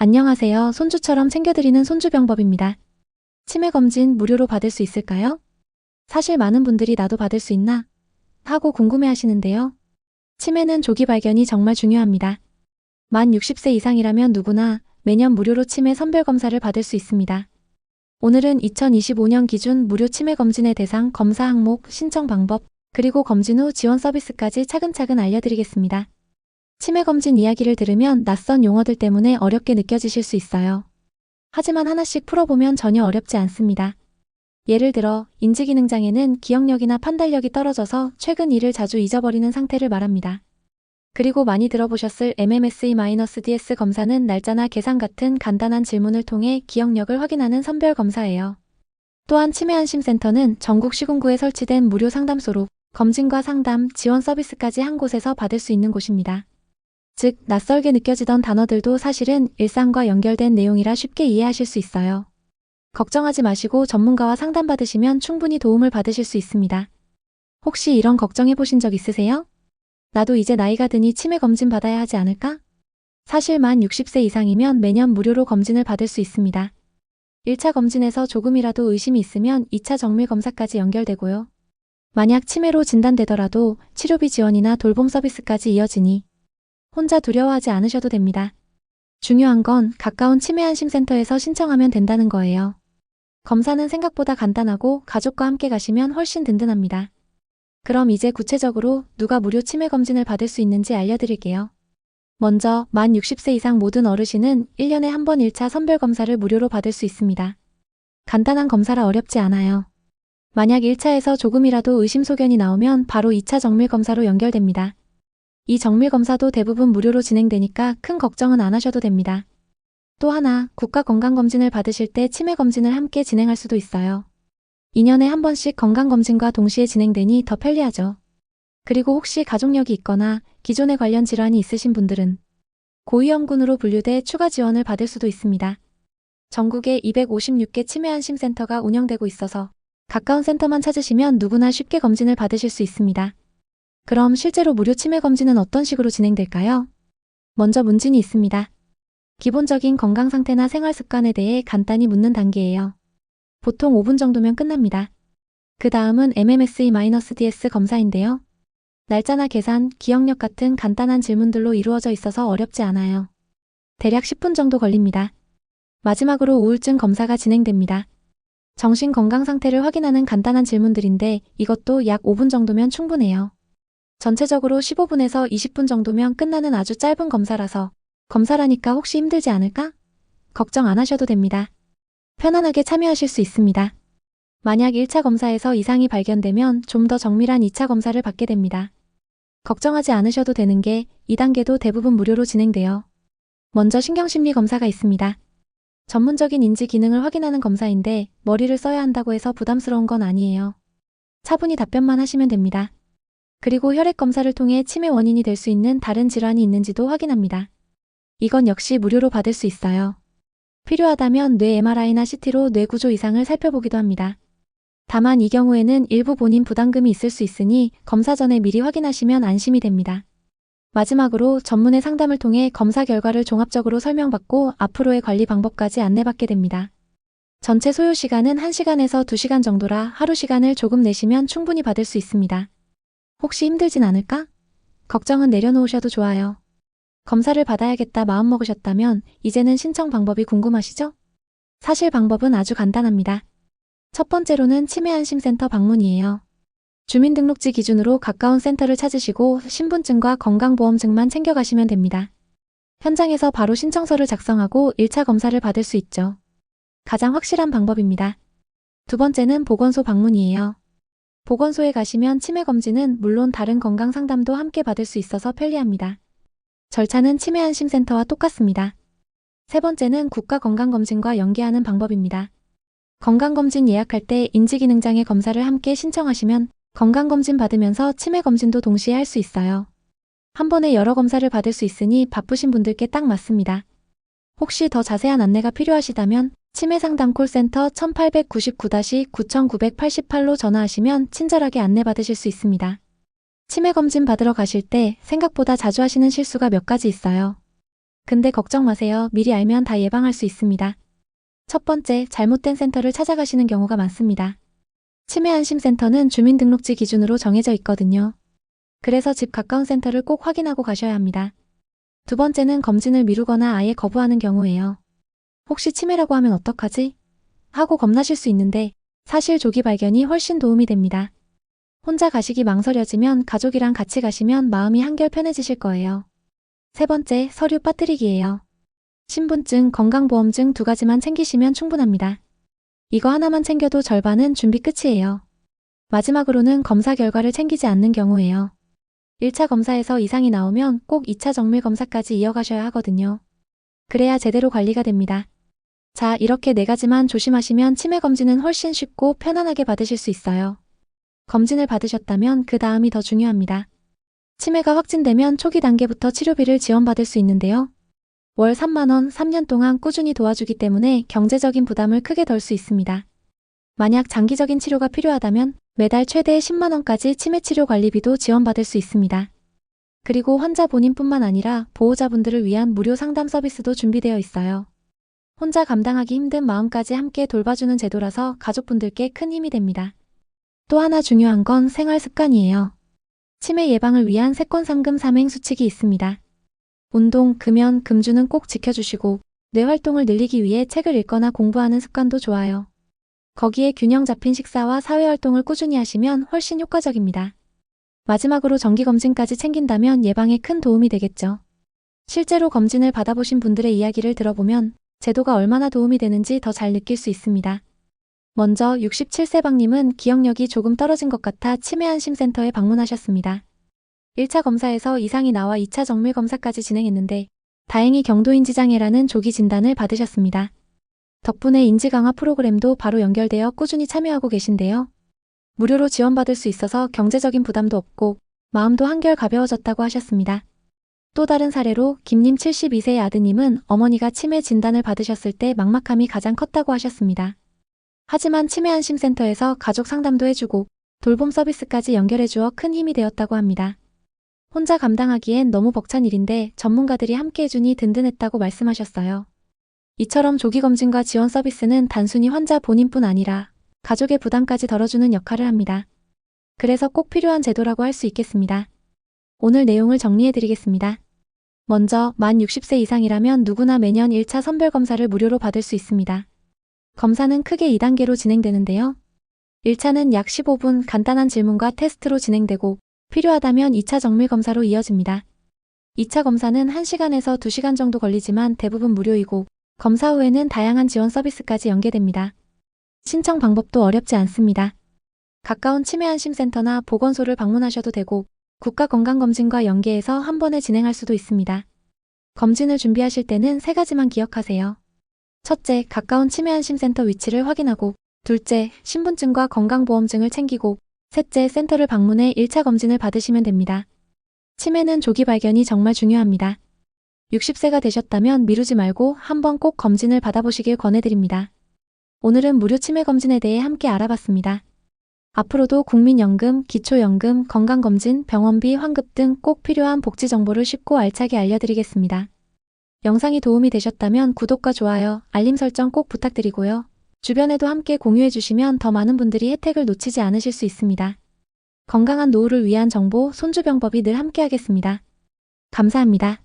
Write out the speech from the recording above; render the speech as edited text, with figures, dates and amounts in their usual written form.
안녕하세요. 손주처럼 챙겨드리는 손주병법입니다. 치매 검진 무료로 받을 수 있을까요? 사실 많은 분들이 나도 받을 수 있나? 하고 궁금해 하시는데요. 치매는 조기 발견이 정말 중요합니다. 만 60세 이상이라면 누구나 매년 무료로 치매 선별 검사를 받을 수 있습니다. 오늘은 2025년 기준 무료 치매 검진의 대상, 검사 항목, 신청 방법, 그리고 검진 후 지원 서비스까지 차근차근 알려드리겠습니다. 치매 검진 이야기를 들으면 낯선 용어들 때문에 어렵게 느껴지실 수 있어요. 하지만 하나씩 풀어보면 전혀 어렵지 않습니다. 예를 들어 인지기능장애는 기억력이나 판단력이 떨어져서 최근 일을 자주 잊어버리는 상태를 말합니다. 그리고 많이 들어보셨을 MMSE-DS 검사는 날짜나 계산 같은 간단한 질문을 통해 기억력을 확인하는 선별 검사예요. 또한 치매안심센터는 전국 시군구에 설치된 무료 상담소로 검진과 상담, 지원 서비스까지 한 곳에서 받을 수 있는 곳입니다. 즉, 낯설게 느껴지던 단어들도 사실은 일상과 연결된 내용이라 쉽게 이해하실 수 있어요. 걱정하지 마시고 전문가와 상담받으시면 충분히 도움을 받으실 수 있습니다. 혹시 이런 걱정해 보신 적 있으세요? 나도 이제 나이가 드니 치매 검진 받아야 하지 않을까? 사실 만 60세 이상이면 매년 무료로 검진을 받을 수 있습니다. 1차 검진에서 조금이라도 의심이 있으면 2차 정밀 검사까지 연결되고요. 만약 치매로 진단되더라도 치료비 지원이나 돌봄 서비스까지 이어지니 혼자 두려워하지 않으셔도 됩니다. 중요한 건 가까운 치매안심센터에서 신청하면 된다는 거예요. 검사는 생각보다 간단하고 가족과 함께 가시면 훨씬 든든합니다. 그럼 이제 구체적으로 누가 무료 치매 검진을 받을 수 있는지 알려드릴게요. 먼저 만 60세 이상 모든 어르신은 1년에 한 번 1차 선별 검사를 무료로 받을 수 있습니다. 간단한 검사라 어렵지 않아요. 만약 1차에서 조금이라도 의심 소견이 나오면 바로 2차 정밀 검사로 연결됩니다. 이 정밀 검사도 대부분 무료로 진행되니까 큰 걱정은 안 하셔도 됩니다. 또 하나, 국가건강검진을 받으실 때 치매 검진을 함께 진행할 수도 있어요. 2년에 한 번씩 건강검진과 동시에 진행되니 더 편리하죠. 그리고 혹시 가족력이 있거나 기존에 관련 질환이 있으신 분들은 고위험군으로 분류돼 추가 지원을 받을 수도 있습니다. 전국에 256개 치매안심센터가 운영되고 있어서 가까운 센터만 찾으시면 누구나 쉽게 검진을 받으실 수 있습니다. 그럼 실제로 무료 치매 검진은 어떤 식으로 진행될까요? 먼저 문진이 있습니다. 기본적인 건강 상태나 생활 습관에 대해 간단히 묻는 단계예요. 보통 5분 정도면 끝납니다. 그 다음은 MMSE-DS 검사인데요. 날짜나 계산, 기억력 같은 간단한 질문들로 이루어져 있어서 어렵지 않아요. 대략 10분 정도 걸립니다. 마지막으로 우울증 검사가 진행됩니다. 정신 건강 상태를 확인하는 간단한 질문들인데 이것도 약 5분 정도면 충분해요. 전체적으로 15분에서 20분 정도면 끝나는 아주 짧은 검사라서 검사라니까 혹시 힘들지 않을까? 걱정 안 하셔도 됩니다. 편안하게 참여하실 수 있습니다. 만약 1차 검사에서 이상이 발견되면 좀 더 정밀한 2차 검사를 받게 됩니다. 걱정하지 않으셔도 되는 게 2단계도 대부분 무료로 진행돼요. 먼저 신경심리 검사가 있습니다. 전문적인 인지 기능을 확인하는 검사인데 머리를 써야 한다고 해서 부담스러운 건 아니에요. 차분히 답변만 하시면 됩니다. 그리고 혈액 검사를 통해 치매 원인이 될 수 있는 다른 질환이 있는지도 확인합니다. 이건 역시 무료로 받을 수 있어요. 필요하다면 뇌 MRI나 CT로 뇌 구조 이상을 살펴보기도 합니다. 다만 이 경우에는 일부 본인 부담금이 있을 수 있으니 검사 전에 미리 확인하시면 안심이 됩니다. 마지막으로 전문의 상담을 통해 검사 결과를 종합적으로 설명받고 앞으로의 관리 방법까지 안내받게 됩니다. 전체 소요 시간은 1시간에서 2시간 정도라 하루 시간을 조금 내시면 충분히 받을 수 있습니다. 혹시 힘들진 않을까? 걱정은 내려놓으셔도 좋아요. 검사를 받아야겠다 마음먹으셨다면 이제는 신청 방법이 궁금하시죠? 사실 방법은 아주 간단합니다. 첫 번째로는 치매안심센터 방문이에요. 주민등록지 기준으로 가까운 센터를 찾으시고 신분증과 건강보험증만 챙겨가시면 됩니다. 현장에서 바로 신청서를 작성하고 1차 검사를 받을 수 있죠. 가장 확실한 방법입니다. 두 번째는 보건소 방문이에요. 보건소에 가시면 치매 검진은 물론 다른 건강 상담도 함께 받을 수 있어서 편리합니다. 절차는 치매안심센터와 똑같습니다. 세 번째는 국가건강검진과 연계하는 방법입니다. 건강검진 예약할 때 인지기능장애 검사를 함께 신청하시면 건강검진 받으면서 치매 검진도 동시에 할 수 있어요. 한 번에 여러 검사를 받을 수 있으니 바쁘신 분들께 딱 맞습니다. 혹시 더 자세한 안내가 필요하시다면 치매상담 콜센터 1899-9988로 전화하시면 친절하게 안내받으실 수 있습니다. 치매 검진 받으러 가실 때 생각보다 자주 하시는 실수가 몇 가지 있어요. 근데 걱정 마세요. 미리 알면 다 예방할 수 있습니다. 첫 번째, 잘못된 센터를 찾아가시는 경우가 많습니다. 치매안심센터는 주민등록지 기준으로 정해져 있거든요. 그래서 집 가까운 센터를 꼭 확인하고 가셔야 합니다. 두 번째는 검진을 미루거나 아예 거부하는 경우예요. 혹시 치매라고 하면 어떡하지? 하고 겁나실 수 있는데 사실 조기 발견이 훨씬 도움이 됩니다. 혼자 가시기 망설여지면 가족이랑 같이 가시면 마음이 한결 편해지실 거예요. 세 번째, 서류 빠뜨리기예요. 신분증, 건강보험증 두 가지만 챙기시면 충분합니다. 이거 하나만 챙겨도 절반은 준비 끝이에요. 마지막으로는 검사 결과를 챙기지 않는 경우예요. 1차 검사에서 이상이 나오면 꼭 2차 정밀 검사까지 이어가셔야 하거든요. 그래야 제대로 관리가 됩니다. 자, 이렇게 네 가지만 조심하시면 치매 검진은 훨씬 쉽고 편안하게 받으실 수 있어요. 검진을 받으셨다면 그 다음이 더 중요합니다. 치매가 확진되면 초기 단계부터 치료비를 지원받을 수 있는데요. 월 3만 원 3년 동안 꾸준히 도와주기 때문에 경제적인 부담을 크게 덜 수 있습니다. 만약 장기적인 치료가 필요하다면 매달 최대 10만 원까지 치매 치료 관리비도 지원받을 수 있습니다. 그리고 환자 본인뿐만 아니라 보호자분들을 위한 무료 상담 서비스도 준비되어 있어요. 혼자 감당하기 힘든 마음까지 함께 돌봐주는 제도라서 가족분들께 큰 힘이 됩니다. 또 하나 중요한 건 생활 습관이에요. 치매 예방을 위한 세권 3금 3행 수칙이 있습니다. 운동, 금연, 금주는 꼭 지켜주시고 뇌 활동을 늘리기 위해 책을 읽거나 공부하는 습관도 좋아요. 거기에 균형 잡힌 식사와 사회활동을 꾸준히 하시면 훨씬 효과적입니다. 마지막으로 정기검진까지 챙긴다면 예방에 큰 도움이 되겠죠. 실제로 검진을 받아보신 분들의 이야기를 들어보면 제도가 얼마나 도움이 되는지 더 잘 느낄 수 있습니다. 먼저 67세방님은 기억력이 조금 떨어진 것 같아 치매안심센터에 방문하셨습니다. 1차 검사에서 이상이 나와 2차 정밀 검사까지 진행했는데 다행히 경도인지장애라는 조기 진단을 받으셨습니다. 덕분에 인지 강화 프로그램도 바로 연결되어 꾸준히 참여하고 계신데요. 무료로 지원받을 수 있어서 경제적인 부담도 없고 마음도 한결 가벼워졌다고 하셨습니다. 또 다른 사례로 김님 72세의 아드님은 어머니가 치매 진단을 받으셨을 때 막막함이 가장 컸다고 하셨습니다. 하지만 치매안심센터에서 가족 상담도 해주고 돌봄 서비스까지 연결해주어 큰 힘이 되었다고 합니다. 혼자 감당하기엔 너무 벅찬 일인데 전문가들이 함께 해주니 든든했다고 말씀하셨어요. 이처럼 조기검진과 지원 서비스는 단순히 환자 본인뿐 아니라 가족의 부담까지 덜어주는 역할을 합니다. 그래서 꼭 필요한 제도라고 할 수 있겠습니다. 오늘 내용을 정리해드리겠습니다. 먼저 만 60세 이상이라면 누구나 매년 1차 선별검사를 무료로 받을 수 있습니다. 검사는 크게 2단계로 진행되는데요. 1차는 약 15분 간단한 질문과 테스트로 진행되고 필요하다면 2차 정밀검사로 이어집니다. 2차 검사는 1시간에서 2시간 정도 걸리지만 대부분 무료이고 검사 후에는 다양한 지원 서비스까지 연계됩니다. 신청 방법도 어렵지 않습니다. 가까운 치매안심센터나 보건소를 방문하셔도 되고 국가건강검진과 연계해서 한 번에 진행할 수도 있습니다. 검진을 준비하실 때는 3가지만 기억하세요. 첫째, 가까운 치매안심센터 위치를 확인하고 둘째, 신분증과 건강보험증을 챙기고 셋째, 센터를 방문해 1차 검진을 받으시면 됩니다. 치매는 조기 발견이 정말 중요합니다. 60세가 되셨다면 미루지 말고 한번 꼭 검진을 받아보시길 권해드립니다. 오늘은 무료 치매 검진에 대해 함께 알아봤습니다. 앞으로도 국민연금, 기초연금, 건강검진, 병원비, 환급 등 꼭 필요한 복지 정보를 쉽고 알차게 알려드리겠습니다. 영상이 도움이 되셨다면 구독과 좋아요, 알림 설정 꼭 부탁드리고요. 주변에도 함께 공유해주시면 더 많은 분들이 혜택을 놓치지 않으실 수 있습니다. 건강한 노후를 위한 정보, 손주병법이 늘 함께하겠습니다. 감사합니다.